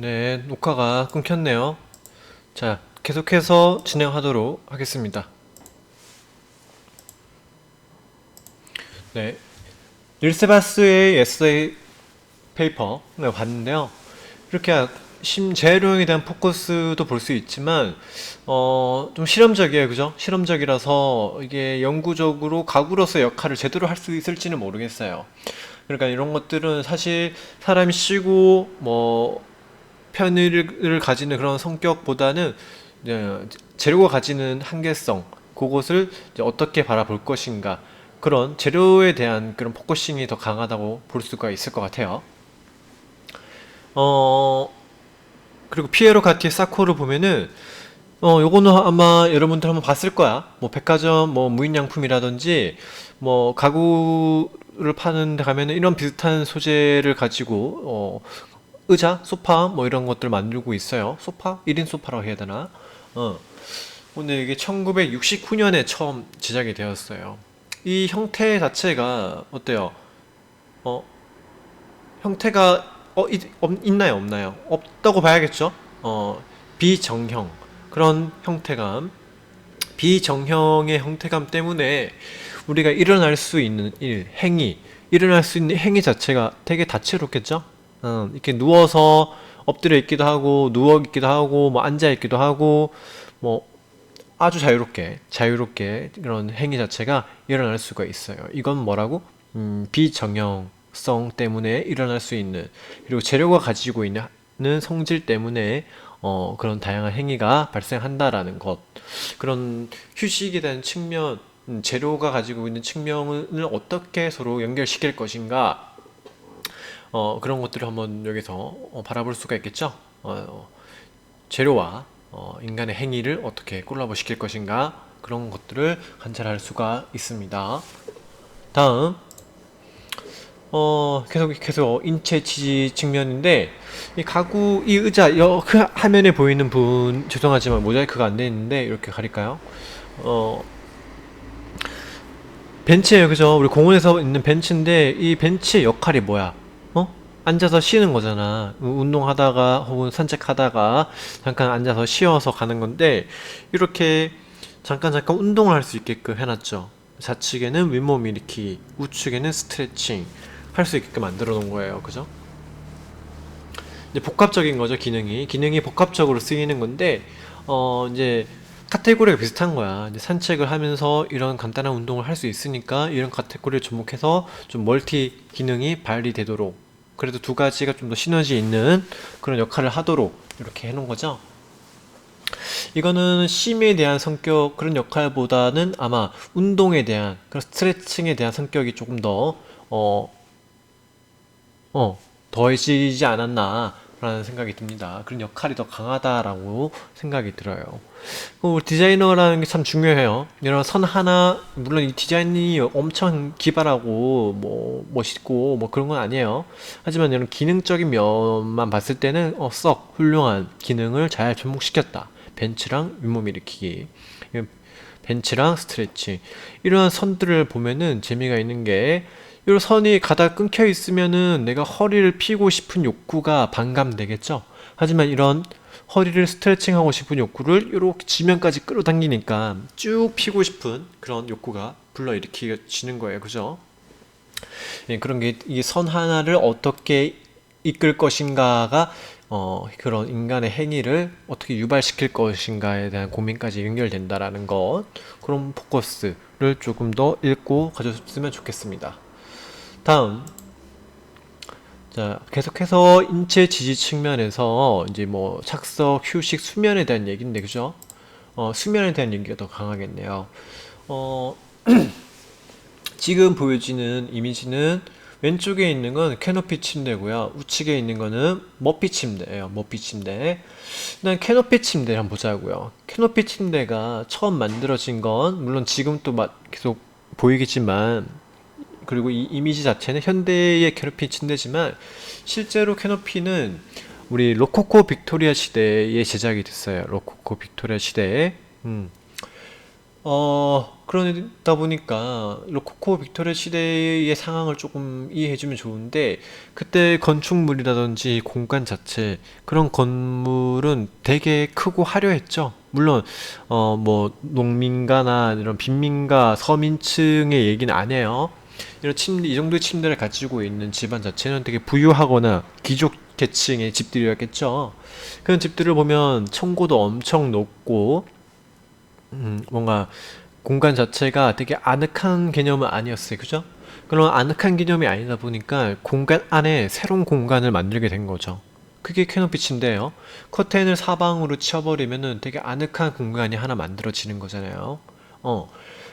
네, 녹화가 끊겼네요. 자, 계속해서 진행하도록 하겠습니다. 네, 닐세바스의 에세이 페이퍼 봤는데요. 이렇게 재활용에 대한 포커스도 볼 수 있지만 좀 실험적이에요. 그죠? 실험적이라서 이게 영구적으로 가구로서 역할을 제대로 할 수 있을지는 모르겠어요. 그러니까 이런 것들은 사실 사람이 쉬고 편의를 가지는 그런 성격보다는 이제 재료가 가지는 한계성, 그것을 이제 어떻게 바라볼 것인가, 그런 재료에 대한 그런 포커싱이 더 강하다고 볼 수가 있을 것 같아요. 어, 그리고 피에로 가티에 사코를 보면은 요거는 아마 여러분들 한번 봤을 거야. 뭐 백화점, 뭐 무인양품이라든지 뭐 가구를 파는 데 가면은 이런 비슷한 소재를 가지고 의자, 소파 뭐 이런 것들 만들고 있어요. 소파? 1인 소파라고 해야 되나? 어. 근데 이게 1969년에 처음 제작이 되었어요. 이 형태 자체가 어때요? 어, 형태가 있나요, 없나요? 없다고 봐야겠죠? 비정형 그런 형태감, 비정형의 형태감 때문에 우리가 일어날 수 있는 일어날 수 있는 행위 자체가 되게 다채롭겠죠? 이렇게 누워서 엎드려 있기도 하고, 누워 있기도 하고, 뭐 앉아 있기도 하고, 뭐 아주 자유롭게 그런 행위 자체가 일어날 수가 있어요. 이건 뭐라고? 비정형성 때문에 일어날 수 있는, 그리고 재료가 가지고 있는 성질 때문에 그런 다양한 행위가 발생한다라는 것. 그런 휴식에 대한 측면, 재료가 가지고 있는 측면을 어떻게 서로 연결시킬 것인가, 그런 것들을 한번 여기서 바라볼 수가 있겠죠. 재료와 인간의 행위를 어떻게 콜라보 시킬 것인가, 그런 것들을 관찰할 수가 있습니다. 다음 계속 인체 지지 측면인데, 이 가구, 이 의자, 그 화면에 보이는 분 죄송하지만 모자이크가 안 돼 있는데 이렇게 가릴까요? 어 벤치예요, 그죠? 우리 공원에서 있는 벤치인데 이 벤치의 역할이 뭐야? 앉아서 쉬는 거잖아. 운동하다가 혹은 산책하다가 잠깐 앉아서 쉬어서 가는 건데, 이렇게 잠깐 운동을 할 수 있게끔 해놨죠. 좌측에는 윗몸 일으키기, 우측에는 스트레칭 할 수 있게끔 만들어 놓은 거예요. 그죠? 이제 복합적인 거죠, 기능이 복합적으로 쓰이는 건데, 이제 카테고리가 비슷한 거야. 이제 산책을 하면서 이런 간단한 운동을 할 수 있으니까 이런 카테고리를 접목해서 좀 멀티 기능이 발휘되도록, 그래도 두 가지가 좀 더 시너지 있는 그런 역할을 하도록 이렇게 해놓은 거죠. 이거는 쉼에 대한 성격, 그런 역할보다는 아마 운동에 대한, 그런 스트레칭에 대한 성격이 조금 더 더해지지 않았나라는 생각이 듭니다. 그런 역할이 더 강하다라고 생각이 들어요. 디자이너라는 게 참 중요해요. 이런 선 하나, 물론 이 디자인이 엄청 기발하고 뭐 멋있고 뭐 그런 건 아니에요. 하지만 이런 기능적인 면만 봤을 때는 썩 훌륭한 기능을 잘 접목시켰다. 벤치랑 윗몸 일으키기, 벤치랑 스트레칭, 이러한 선들을 보면은 재미가 있는 게, 이 선이 가다 끊겨 있으면은 내가 허리를 펴고 싶은 욕구가 반감되겠죠. 하지만 이런 허리를 스트레칭하고 싶은 욕구를 이렇게 지면까지 끌어당기니까 쭉 펴고 싶은 그런 욕구가 불러일으키지는 거예요. 그죠? 예, 그런 게 이 선 하나를 어떻게 이끌 것인가가 그런 인간의 행위를 어떻게 유발시킬 것인가에 대한 고민까지 연결된다라는 것, 그런 포커스를 조금 더 읽고 가졌으면 좋겠습니다. 다음, 자, 계속해서 인체 지지 측면에서 이제 뭐 착석, 휴식, 수면에 대한 얘기인데, 그죠? 수면에 대한 얘기가 더 강하겠네요. 어, 지금 보여지는 이미지는 왼쪽에 있는 건 캐노피 침대고요. 우측에 있는 거는 머피 침대예요. 머피 침대. 일단 캐노피 침대를 한번 보자고요. 캐노피 침대가 처음 만들어진 건 물론 지금 또 계속 보이겠지만, 그리고 이 이미지 자체는 현대의 캐노피 침대지만, 실제로 캐노피는 우리 로코코 빅토리아 시대에 제작이 됐어요. 로코코 빅토리아 시대에. 음. 그러다 보니까 로코코 빅토리아 시대의 상황을 조금 이해해주면 좋은데, 그때 건축물이라든지 공간 자체, 그런 건물은 되게 크고 화려했죠. 물론, 뭐, 농민가나 이런 빈민가, 서민층의 얘기는 안 해요. 이런 침대, 이 정도의 침대를 가지고 있는 집안 자체는 되게 부유하거나 귀족 계층의 집들이었겠죠. 그런 집들을 보면 청고도 엄청 높고, 뭔가 공간 자체가 되게 아늑한 개념은 아니었어요. 그죠? 그런 아늑한 개념이 아니다 보니까 공간 안에 새로운 공간을 만들게 된 거죠. 그게 캐노피 침대예요. 커튼을 사방으로 치워버리면은 되게 아늑한 공간이 하나 만들어지는 거잖아요. 어.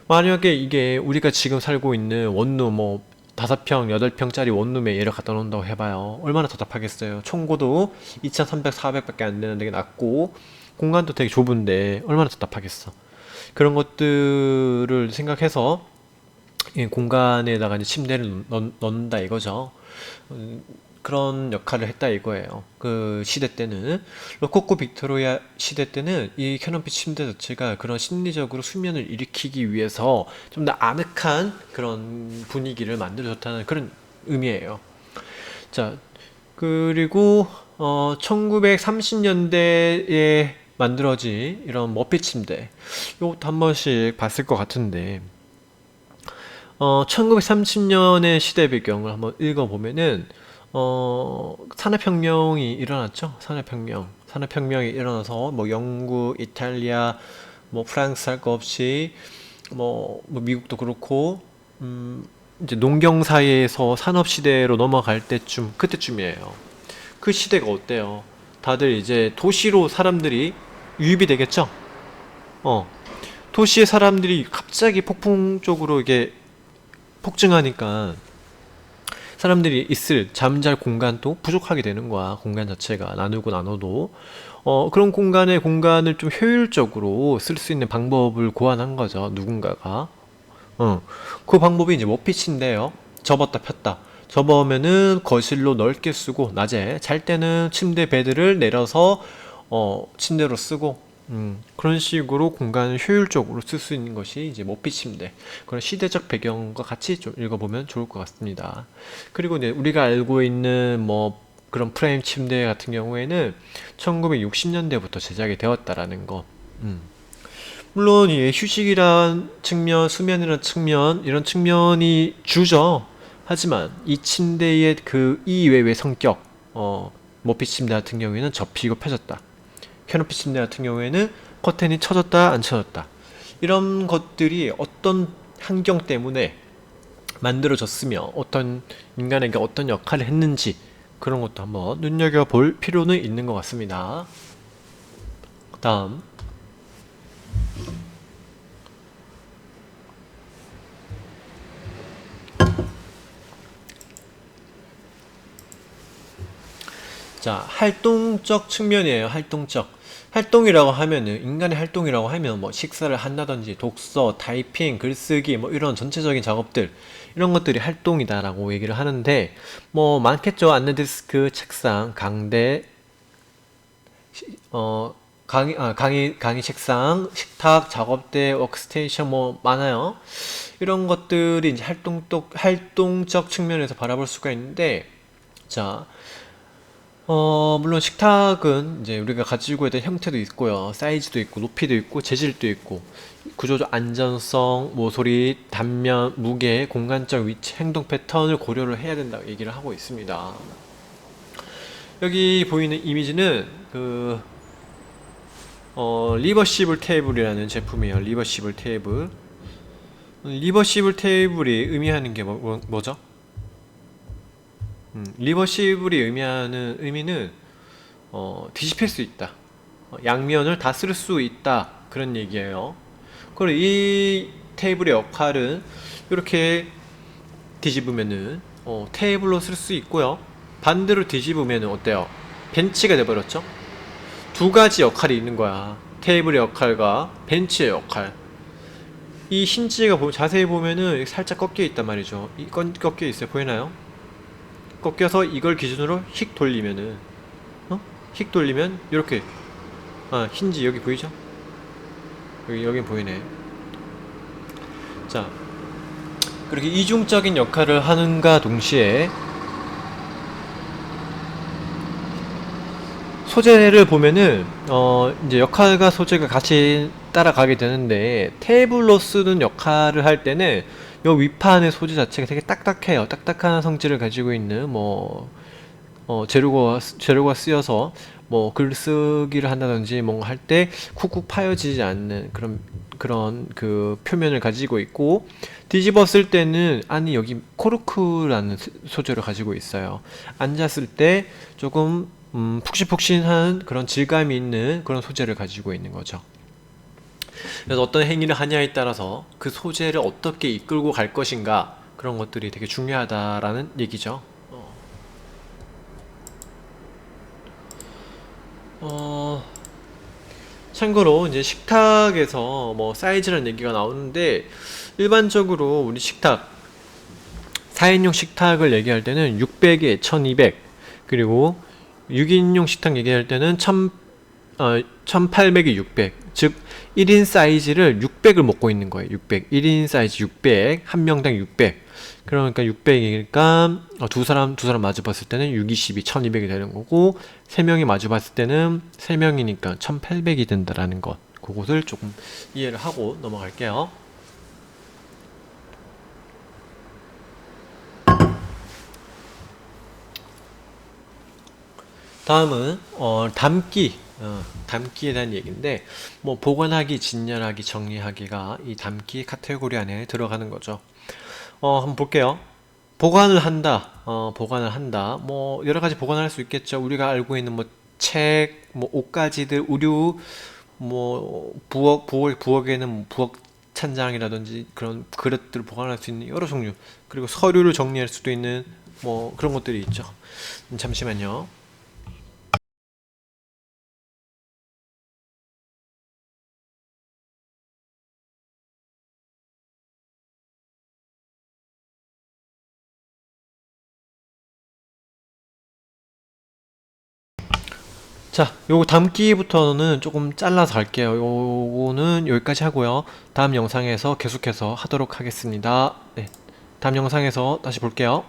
만약에 이게 우리가 지금 살고 있는 원룸 뭐 5평, 8평짜리 원룸에 얘를 갖다 놓는다고 해봐요. 얼마나 답답하겠어요. 청고도 2300, 400밖에 안 되는 되게 낮고 공간도 되게 좁은데 얼마나 답답하겠어. 그런 것들을 생각해서 이 공간에다가 이제 침대를 넣는다 이거죠. 그런 역할을 했다 이거예요. 그 시대 때는 로코코 빅토리아 시대 때는 이 캐논피 침대 자체가 그런 심리적으로 수면을 일으키기 위해서 좀 더 아늑한 그런 분위기를 만들어줬다는 그런 의미예요. 자, 그리고 1930년대에 만들어진 이런 머피 침대, 요것도 한 번씩 봤을 것 같은데, 1930년의 시대 배경을 한번 읽어보면은, 산업혁명이 일어났죠. 산업혁명이 일어나서 뭐 영국, 이탈리아, 뭐 프랑스 할 거 없이 뭐 미국도 그렇고, 이제 농경 사회에서 산업 시대로 넘어갈 때쯤 그때쯤이에요. 그 시대가 어때요? 다들 이제 도시로 사람들이 유입이 되겠죠? 어, 도시의 사람들이 갑자기 폭풍적으로 이게 폭증하니까 사람들이 있을 잠잘 공간도 부족하게 되는 거야. 공간 자체가 나누고 나눠도 그런 공간을 좀 효율적으로 쓸 수 있는 방법을 고안한 거죠. 누군가가. 그 방법이 이제 워피치인데요. 접었다 폈다. 접으면은 거실로 넓게 쓰고 낮에 잘 때는 침대 베드를 내려서 침대로 쓰고 그런 식으로 공간을 효율적으로 쓸 수 있는 것이 이제 모피 침대. 그런 시대적 배경과 같이 좀 읽어보면 좋을 것 같습니다. 그리고 이제 우리가 알고 있는 뭐 그런 프레임 침대 같은 경우에는 1960년대부터 제작이 되었다라는 거. 음. 물론 이 휴식이란 측면, 수면이란 측면 이런 측면이 주죠. 하지만 이 침대의 그 이외의 성격, 머피 침대 같은 경우에는 접히고 펴졌다. 캐노피 침대 같은 경우에는 커튼이 쳐졌다 안 쳐졌다. 이런 것들이 어떤 환경 때문에 만들어졌으며 어떤 인간에게 어떤 역할을 했는지 그런 것도 한번 눈여겨볼 필요는 있는 것 같습니다. 다음. 자, 활동적 측면이에요. 활동이라고 하면은, 인간의 활동이라고 하면 뭐 식사를 한다든지 독서, 타이핑, 글쓰기, 뭐 이런 전체적인 작업들, 이런 것들이 활동이다라고 얘기를 하는데, 뭐 많겠죠. 안내데스크, 책상, 강대, 강의 책상, 식탁, 작업대, 워크스테이션 뭐 많아요. 이런 것들이 이제 활동적 측면에서 바라볼 수가 있는데, 자, 물론 식탁은 이제 우리가 가지고 있던 형태도 있고요. 사이즈도 있고, 높이도 있고, 재질도 있고, 구조적 안전성, 모서리, 단면, 무게, 공간적 위치, 행동 패턴을 고려를 해야 된다고 얘기를 하고 있습니다. 여기 보이는 이미지는 리버시블 테이블이라는 제품이에요. 리버시블 테이블. 리버시블 테이블이 의미하는 게 뭐죠? 리버시블이 의미하는 의미는 뒤집힐 수 있다. 양면을 다 쓸 수 있다. 그런 얘기예요. 그리고 이 테이블의 역할은 이렇게 뒤집으면은 테이블로 쓸 수 있고요. 반대로 뒤집으면 어때요? 벤치가 돼버렸죠? 두 가지 역할이 있는 거야. 테이블의 역할과 벤치의 역할. 이 힌지가 자세히 보면은 살짝 꺾여 있단 말이죠. 꺾여 있어요. 보이나요? 꺾여서 이걸 기준으로 휙 돌리면은 휙 돌리면 이렇게 힌지 여기 보이죠? 여기 보이네. 자, 그렇게 이중적인 역할을 하는가 동시에 소재를 보면은 이제 역할과 소재가 같이 따라가게 되는데 테이블로 쓰는 역할을 할 때는 요 윗판의 소재 자체가 되게 딱딱해요. 딱딱한 성질을 가지고 있는 뭐 재료가 쓰여서 뭐 글쓰기를 한다든지 뭔가 할 때 쿡쿡 파여지지 않는 그런 그 표면을 가지고 있고, 뒤집었을 때는 안이 여기 코르크라는 소재를 가지고 있어요. 앉았을 때 조금 푹신푹신한 그런 질감이 있는 그런 소재를 가지고 있는 거죠. 그래서 어떤 행위를 하냐에 따라서 그 소재를 어떻게 이끌고 갈 것인가, 그런 것들이 되게 중요하다라는 얘기죠. 어, 참고로 이제 식탁에서 뭐 사이즈라는 얘기가 나오는데, 일반적으로 우리 식탁 4인용 식탁을 얘기할 때는 600에 1200, 그리고 6인용 식탁 얘기할 때는 1800에 600, 즉 1인 사이즈를 600을 먹고 있는 거예요. 600, 1인 사이즈 600, 한 명당 600. 그러니까 600이니까 두 사람 마주 봤을 때는 6, 22, 1200이 되는 거고, 세 명이 마주 봤을 때는 세 명이니까 1800이 된다라는 것. 그것을 조금 이해를 하고 넘어갈게요. 다음은 담기에 대한 얘기인데, 뭐 보관하기, 진열하기, 정리하기가 이 담기 카테고리 안에 들어가는 거죠. 한번 볼게요. 보관을 한다. 뭐 여러 가지 보관을 할 수 있겠죠. 우리가 알고 있는 뭐 책, 뭐 옷가지들, 의류, 뭐 부엌에는 뭐 부엌 찬장이라든지 그런 그릇들을 보관할 수 있는 여러 종류, 그리고 서류를 정리할 수도 있는 뭐 그런 것들이 있죠. 잠시만요. 자, 요거 담기부터는 조금 잘라서 할게요. 요거는 여기까지 하고요. 다음 영상에서 계속해서 하도록 하겠습니다. 네, 다음 영상에서 다시 볼게요.